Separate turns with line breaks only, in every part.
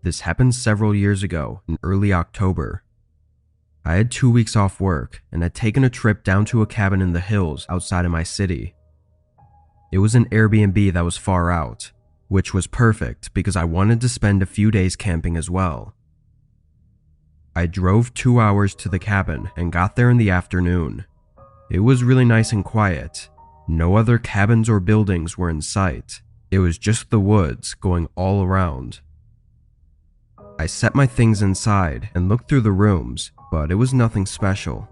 This happened several years ago in early October. I had 2 weeks off work and had taken a trip down to a cabin in the hills outside of my city. It was an Airbnb that was far out, which was perfect because I wanted to spend a few days camping as well. I drove 2 hours to the cabin and got there in the afternoon. It was really nice and quiet. No other cabins or buildings were in sight. It was just the woods going all around. I set my things inside and looked through the rooms, but it was nothing special.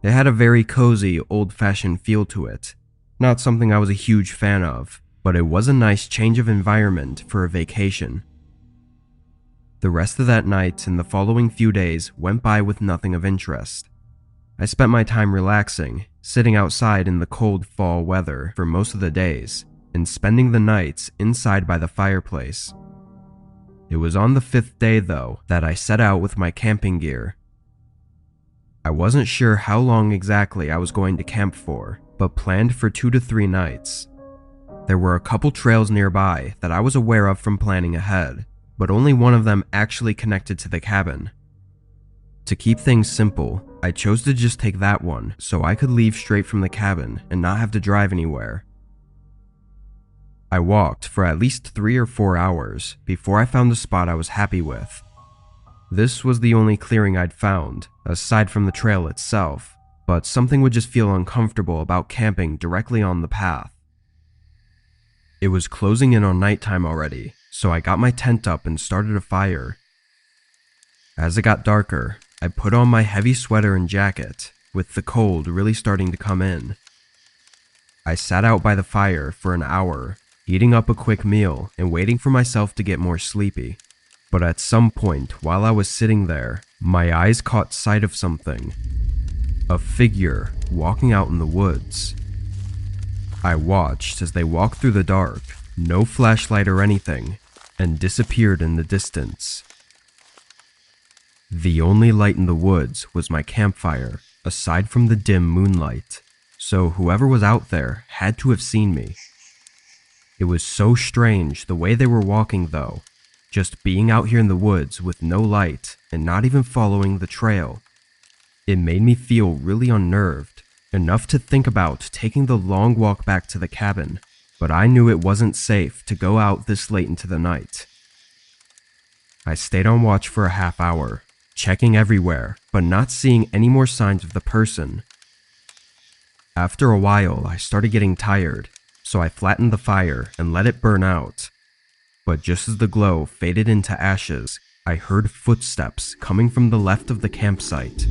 It had a very cozy, old-fashioned feel to it. Not something I was a huge fan of, but it was a nice change of environment for a vacation. The rest of that night and the following few days went by with nothing of interest. I spent my time relaxing, sitting outside in the cold fall weather for most of the days, and spending the nights inside by the fireplace. It was on the 5th day, though, that I set out with my camping gear. I wasn't sure how long exactly I was going to camp for, but planned for 2 to 3 nights. There were a couple trails nearby that I was aware of from planning ahead, but only one of them actually connected to the cabin. To keep things simple, I chose to just take that one so I could leave straight from the cabin and not have to drive anywhere. I walked for at least 3 or 4 hours before I found a spot I was happy with. This was the only clearing I'd found, aside from the trail itself, but something would just feel uncomfortable about camping directly on the path. It was closing in on nighttime already, so I got my tent up and started a fire. As it got darker, I put on my heavy sweater and jacket, with the cold really starting to come in. I sat out by the fire for an hour, eating up a quick meal and waiting for myself to get more sleepy. But at some point while I was sitting there, my eyes caught sight of something. A figure walking out in the woods. I watched as they walked through the dark, no flashlight or anything, and disappeared in the distance. The only light in the woods was my campfire, aside from the dim moonlight, so whoever was out there had to have seen me. It was so strange the way they were walking though, just being out here in the woods with no light and not even following the trail. It made me feel really unnerved, enough to think about taking the long walk back to the cabin, but I knew it wasn't safe to go out this late into the night. I stayed on watch for a half hour, checking everywhere, but not seeing any more signs of the person. After a while, I started getting tired, so I flattened the fire and let it burn out. But just as the glow faded into ashes, I heard footsteps coming from the left of the campsite.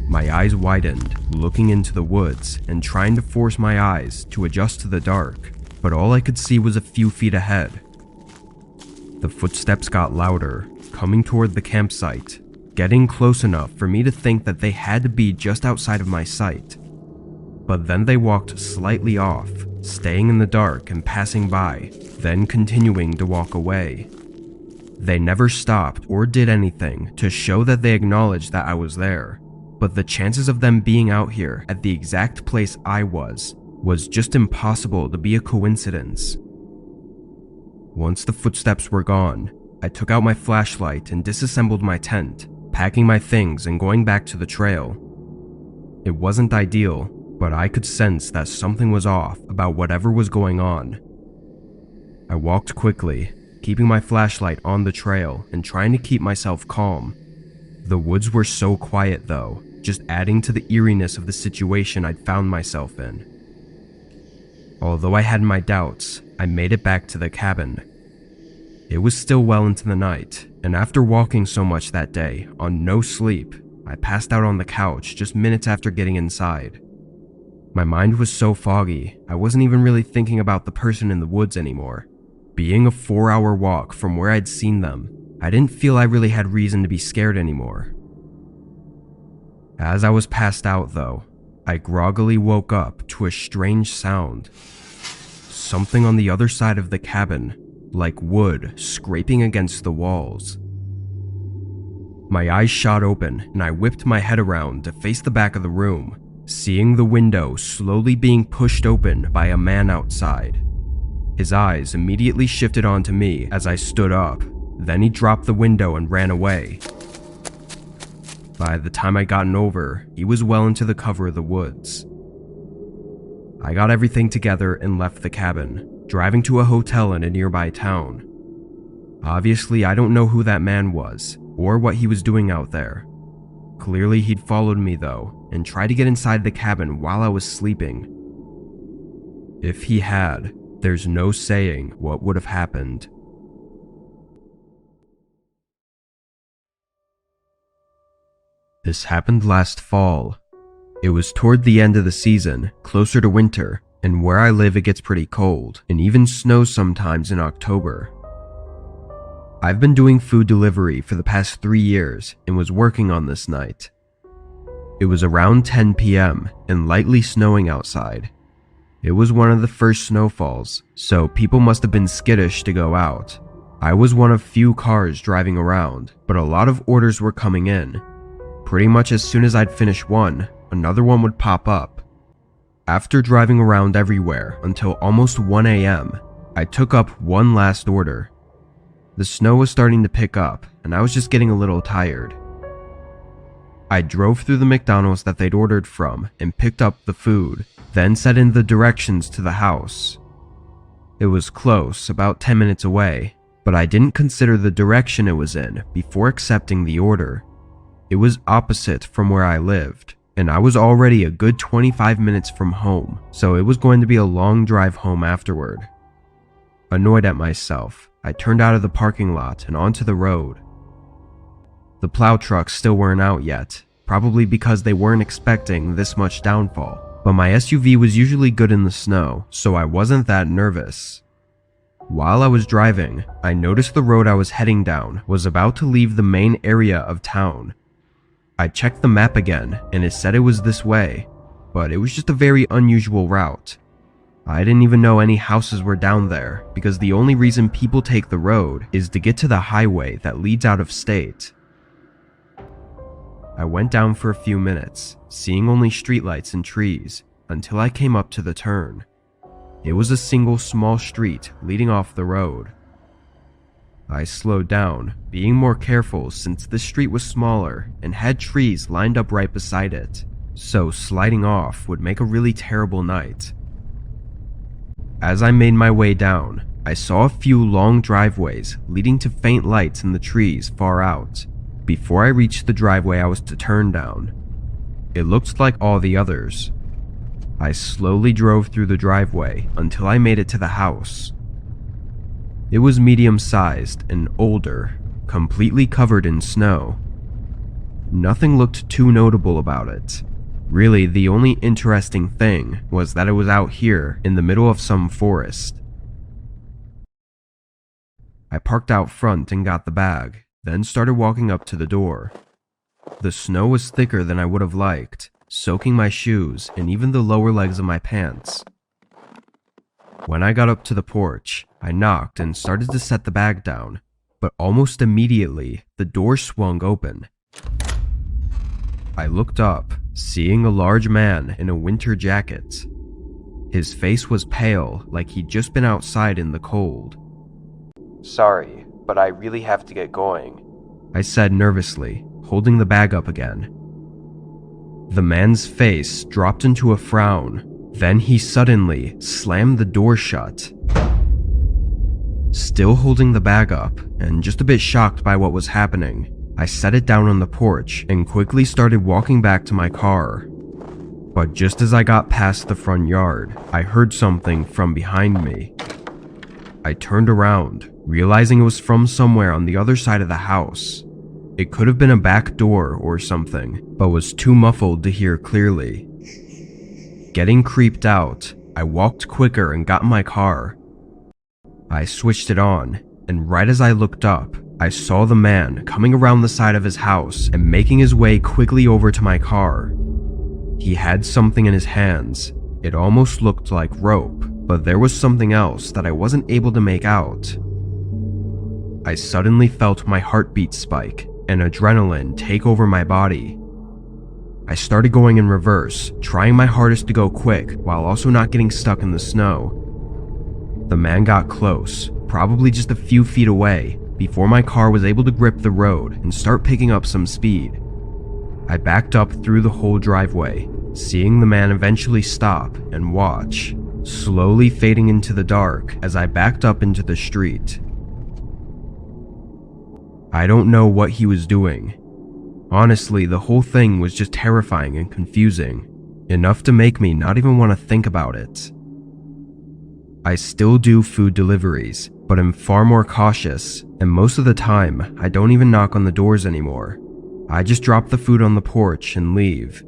My eyes widened, looking into the woods and trying to force my eyes to adjust to the dark, but all I could see was a few feet ahead. The footsteps got louder, coming toward the campsite, getting close enough for me to think that they had to be just outside of my sight. But then they walked slightly off, staying in the dark and passing by, then continuing to walk away. They never stopped or did anything to show that they acknowledged that I was there, but the chances of them being out here at the exact place I was just impossible to be a coincidence. Once the footsteps were gone, I took out my flashlight and disassembled my tent, packing my things and going back to the trail. It wasn't ideal, but I could sense that something was off about whatever was going on. I walked quickly, keeping my flashlight on the trail and trying to keep myself calm. The woods were so quiet though, just adding to the eeriness of the situation I'd found myself in. Although I had my doubts, I made it back to the cabin. It was still well into the night, and after walking so much that day, on no sleep, I passed out on the couch just minutes after getting inside. My mind was so foggy, I wasn't even really thinking about the person in the woods anymore. Being a 4-hour walk from where I'd seen them, I didn't feel I really had reason to be scared anymore. As I was passed out though, I groggily woke up to a strange sound. Something on the other side of the cabin, like wood scraping against the walls. My eyes shot open and I whipped my head around to face the back of the room, seeing the window slowly being pushed open by a man outside. His eyes immediately shifted onto me as I stood up, Then he dropped the window and ran away. By the time I'd gotten over, he was well into the cover of the woods. I got everything together and left the cabin, driving to a hotel in a nearby town. Obviously, I don't know who that man was, or what he was doing out there. Clearly, he'd followed me though, and tried to get inside the cabin while I was sleeping. If he had, there's no saying what would have happened. This happened last fall. It was toward the end of the season, closer to winter, and where I live it gets pretty cold, and even snows sometimes in October. I've been doing food delivery for the past 3 years and was working on this night. It was around 10 p.m. and lightly snowing outside. It was one of the first snowfalls, so people must have been skittish to go out. I was one of few cars driving around, but a lot of orders were coming in. Pretty much as soon as I'd finish one, another one would pop up. After driving around everywhere until almost 1 a.m., I took up one last order. The snow was starting to pick up, and I was just getting a little tired. I drove through the McDonald's that they'd ordered from and picked up the food, then set in the directions to the house. It was close, about 10 minutes away, but I didn't consider the direction it was in before accepting the order. It was opposite from where I lived, and I was already a good 25 minutes from home, so it was going to be a long drive home afterward. Annoyed at myself, I turned out of the parking lot and onto the road. The plow trucks still weren't out yet, probably because they weren't expecting this much downfall, but my SUV was usually good in the snow, so I wasn't that nervous. While I was driving, I noticed the road I was heading down was about to leave the main area of town. I checked the map again, and it said it was this way, but it was just a very unusual route. I didn't even know any houses were down there, because the only reason people take the road is to get to the highway that leads out of state. I went down for a few minutes, seeing only streetlights and trees, until I came up to the turn. It was a single small street leading off the road. I slowed down, being more careful since the street was smaller and had trees lined up right beside it, so sliding off would make a really terrible night. As I made my way down, I saw a few long driveways leading to faint lights in the trees far out. Before I reached the driveway I was to turn down, it looked like all the others. I slowly drove through the driveway until I made it to the house. It was medium-sized and older, completely covered in snow. Nothing looked too notable about it. Really, the only interesting thing was that it was out here in the middle of some forest. I parked out front and got the bag, then started walking up to the door. The snow was thicker than I would have liked, soaking my shoes and even the lower legs of my pants. When I got up to the porch, I knocked and started to set the bag down, but almost immediately, the door swung open. I looked up, seeing a large man in a winter jacket. His face was pale, like he'd just been outside in the cold. "Sorry, but I really have to get going," I said nervously, holding the bag up again. The man's face dropped into a frown. Then he suddenly slammed the door shut. Still holding the bag up, and just a bit shocked by what was happening, I set it down on the porch and quickly started walking back to my car. But just as I got past the front yard, I heard something from behind me. I turned around, realizing it was from somewhere on the other side of the house. It could have been a back door or something, but was too muffled to hear clearly. Getting creeped out, I walked quicker and got in my car. I switched it on, and right as I looked up, I saw the man coming around the side of his house and making his way quickly over to my car. He had something in his hands. It almost looked like rope, but there was something else that I wasn't able to make out. I suddenly felt my heartbeat spike and adrenaline take over my body. I started going in reverse, trying my hardest to go quick while also not getting stuck in the snow. The man got close, probably just a few feet away, before my car was able to grip the road and start picking up some speed. I backed up through the whole driveway, seeing the man eventually stop and watch, slowly fading into the dark as I backed up into the street. I don't know what he was doing. Honestly, the whole thing was just terrifying and confusing, enough to make me not even want to think about it. I still do food deliveries, but am far more cautious, and most of the time, I don't even knock on the doors anymore. I just drop the food on the porch and leave.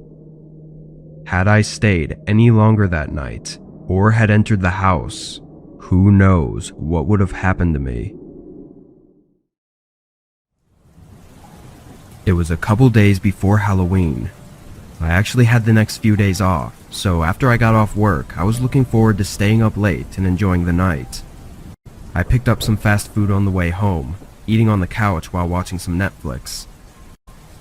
Had I stayed any longer that night, or had entered the house, who knows what would have happened to me. It was a couple days before Halloween. I actually had the next few days off, so after I got off work, I was looking forward to staying up late and enjoying the night. I picked up some fast food on the way home, eating on the couch while watching some Netflix.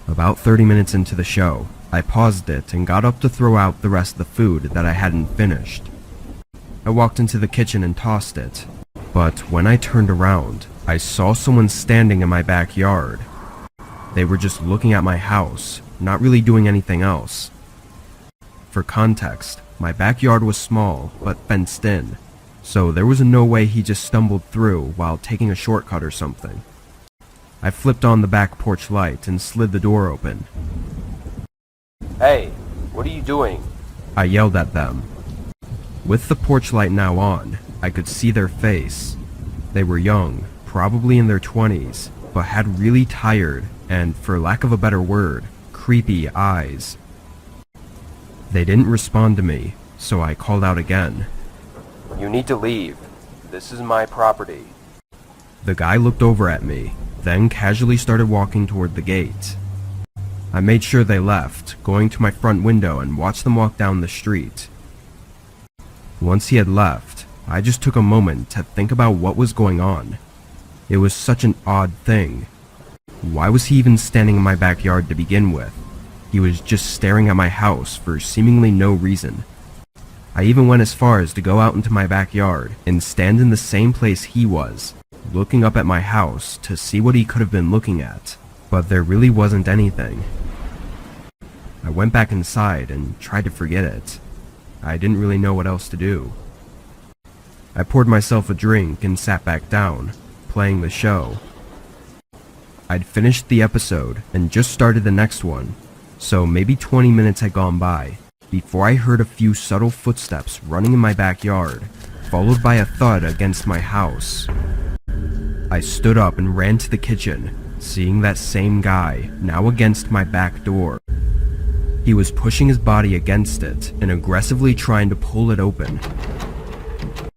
About 30 minutes into the show, I paused it and got up to throw out the rest of the food that I hadn't finished. I walked into the kitchen and tossed it, but when I turned around, I saw someone standing in my backyard. They were just looking at my house, not really doing anything else. For context, my backyard was small but fenced in, so there was no way he just stumbled through while taking a shortcut or something. I flipped on the back porch light and slid the door open. "Hey, what are you doing?" I yelled at them. With the porch light now on, I could see their face. They were young, probably in their 20s, but had really tired and, for lack of a better word, creepy eyes. They didn't respond to me, so I called out again. "You need to leave. This is my property." The guy looked over at me, then casually started walking toward the gate. I made sure they left, going to my front window and watched them walk down the street. Once he had left, I just took a moment to think about what was going on. It was such an odd thing. Why was he even standing in my backyard to begin with? He was just staring at my house for seemingly no reason. I even went as far as to go out into my backyard and stand in the same place he was, looking up at my house to see what he could have been looking at, but there really wasn't anything. I went back inside and tried to forget it. I didn't really know what else to do. I poured myself a drink and sat back down, playing the show. I'd finished the episode and just started the next one, so maybe 20 minutes had gone by before I heard a few subtle footsteps running in my backyard, followed by a thud against my house. I stood up and ran to the kitchen, seeing that same guy now against my back door. He was pushing his body against it and aggressively trying to pull it open.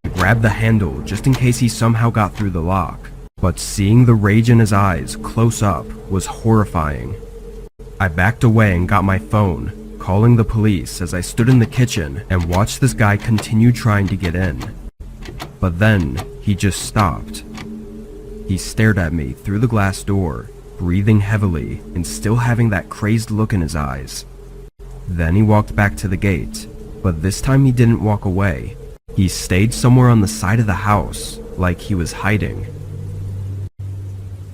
I grabbed the handle just in case he somehow got through the lock, but seeing the rage in his eyes close up was horrifying. I backed away and got my phone, calling the police as I stood in the kitchen and watched this guy continue trying to get in. But then, he just stopped. He stared at me through the glass door, breathing heavily and still having that crazed look in his eyes. Then he walked back to the gate, but this time he didn't walk away. He stayed somewhere on the side of the house, like he was hiding.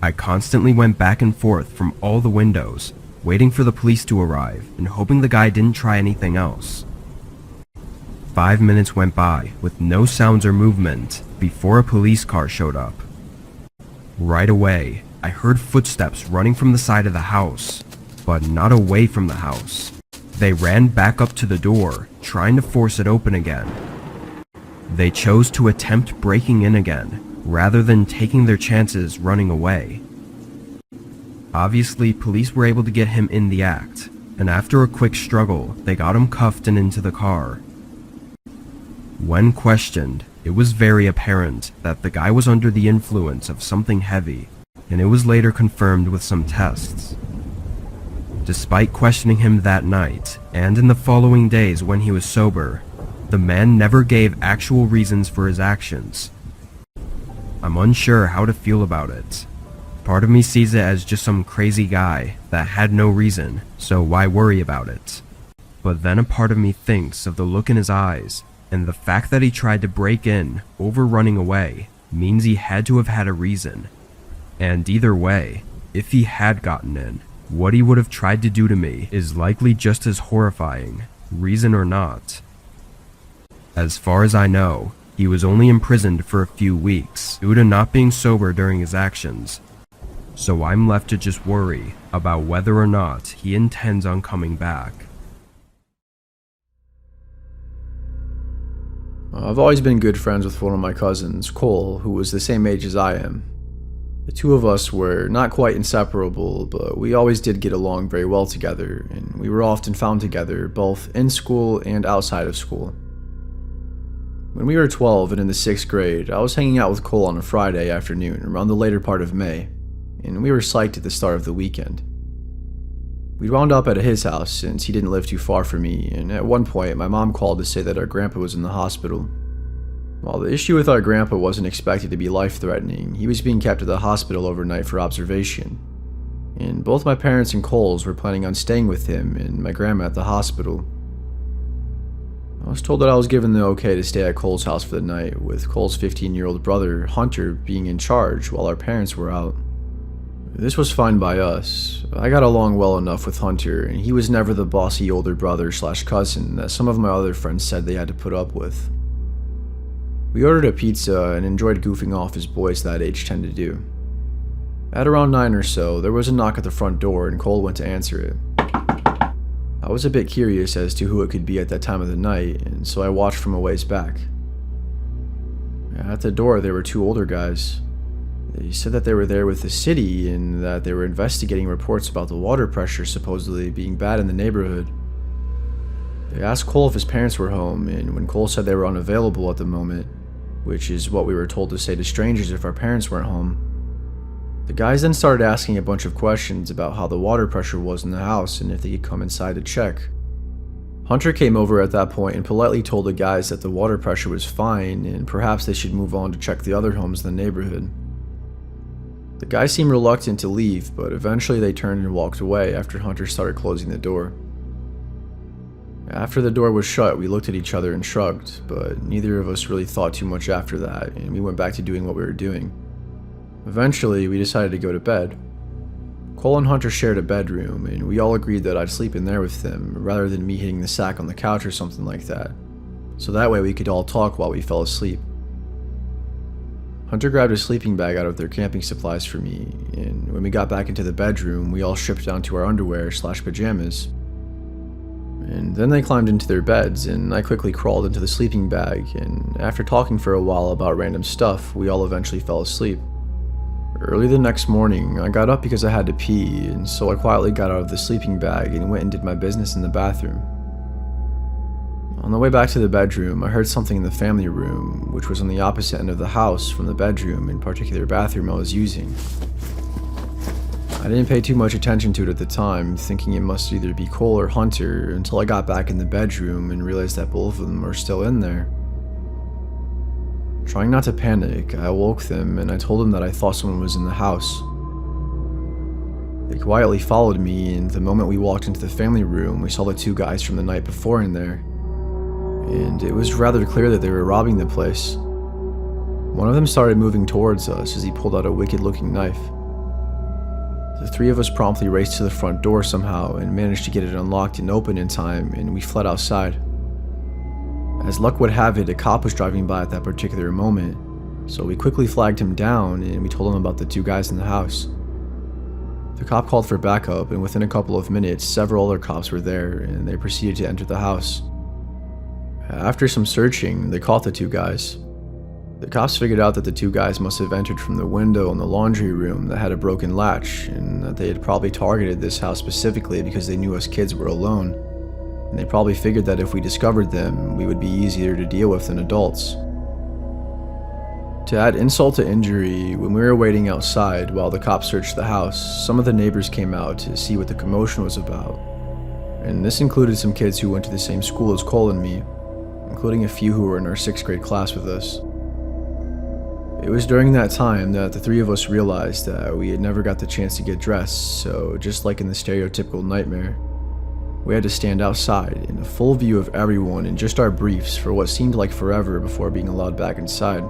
I constantly went back and forth from all the windows, waiting for the police to arrive and hoping the guy didn't try anything else. 5 minutes went by with no sounds or movement before a police car showed up. Right away, I heard footsteps running from the side of the house, but not away from the house. They ran back up to the door, trying to force it open again. They chose to attempt breaking in again, rather than taking their chances running away. Obviously, police were able to get him in the act, and after a quick struggle, they got him cuffed and into the car. When questioned, it was very apparent that the guy was under the influence of something heavy, and it was later confirmed with some tests. Despite questioning him that night, and in the following days when he was sober, the man never gave actual reasons for his actions. I'm unsure how to feel about it. Part of me sees it as just some crazy guy that had no reason, so why worry about it? But then a part of me thinks of the look in his eyes, and the fact that he tried to break in over running away means he had to have had a reason. And either way, if he had gotten in, what he would have tried to do to me is likely just as horrifying, reason or not. As far as I know, he was only imprisoned for a few weeks due to not being sober during his actions, so I'm left to just worry about whether or not he intends on coming back.
I've always been good friends with one of my cousins, Cole, who was the same age as I am. The two of us were not quite inseparable, but we always did get along very well together, and we were often found together, both in school and outside of school. When we were 12 and in the 6th grade, I was hanging out with Cole on a Friday afternoon around the later part of May, and we were psyched at the start of the weekend. We wound up at his house since he didn't live too far from me, and at one point my mom called to say that our grandpa was in the hospital. While the issue with our grandpa wasn't expected to be life-threatening, he was being kept at the hospital overnight for observation, and both my parents and Cole's were planning on staying with him and my grandma at the hospital. I was told that I was given the okay to stay at Cole's house for the night, with Cole's 15-year-old brother, Hunter, being in charge while our parents were out. This was fine by us. I got along well enough with Hunter, and he was never the bossy older brother/cousin that some of my other friends said they had to put up with. We ordered a pizza and enjoyed goofing off as boys that age tend to do. At around 9 or so, there was a knock at the front door and Cole went to answer it. I was a bit curious as to who it could be at that time of the night, and so I watched from a ways back. At the door, there were two older guys. They said that they were there with the city and that they were investigating reports about the water pressure supposedly being bad in the neighborhood. They asked Cole if his parents were home, and when Cole said they were unavailable at the moment, which is what we were told to say to strangers if our parents weren't home, the guys then started asking a bunch of questions about how the water pressure was in the house and if they could come inside to check. Hunter came over at that point and politely told the guys that the water pressure was fine and perhaps they should move on to check the other homes in the neighborhood. The guys seemed reluctant to leave, but eventually they turned and walked away after Hunter started closing the door. After the door was shut, we looked at each other and shrugged, but neither of us really thought too much after that, and we went back to doing what we were doing. Eventually, we decided to go to bed. Cole and Hunter shared a bedroom, and we all agreed that I'd sleep in there with them, rather than me hitting the sack on the couch or something like that, so that way we could all talk while we fell asleep. Hunter grabbed a sleeping bag out of their camping supplies for me, and when we got back into the bedroom, we all stripped down to our underwear/pajamas. And then they climbed into their beds, and I quickly crawled into the sleeping bag, and after talking for a while about random stuff, we all eventually fell asleep. Early the next morning, I got up because I had to pee, and so I quietly got out of the sleeping bag and went and did my business in the bathroom. On the way back to the bedroom, I heard something in the family room, which was on the opposite end of the house from the bedroom and particular bathroom I was using. I didn't pay too much attention to it at the time, thinking it must either be Cole or Hunter, until I got back in the bedroom and realized that both of them were still in there. Trying not to panic, I awoke them and I told them that I thought someone was in the house. They quietly followed me, and the moment we walked into the family room, we saw the two guys from the night before in there. And it was rather clear that they were robbing the place. One of them started moving towards us as he pulled out a wicked-looking knife. The three of us promptly raced to the front door somehow and managed to get it unlocked and open in time, and we fled outside. As luck would have it, a cop was driving by at that particular moment, so we quickly flagged him down and we told him about the two guys in the house. The cop called for backup, and within a couple of minutes, several other cops were there and they proceeded to enter the house. After some searching, they caught the two guys. The cops figured out that the two guys must have entered from the window in the laundry room that had a broken latch, and that they had probably targeted this house specifically because they knew us kids were alone. And they probably figured that if we discovered them, we would be easier to deal with than adults. To add insult to injury, when we were waiting outside while the cops searched the house, some of the neighbors came out to see what the commotion was about. And this included some kids who went to the same school as Cole and me, including a few who were in our 6th grade class with us. It was during that time that the three of us realized that we had never got the chance to get dressed, so just like in the stereotypical nightmare, we had to stand outside in a full view of everyone in just our briefs for what seemed like forever before being allowed back inside.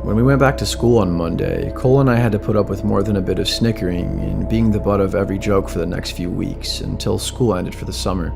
When we went back to school on Monday, Cole and I had to put up with more than a bit of snickering and being the butt of every joke for the next few weeks until school ended for the summer.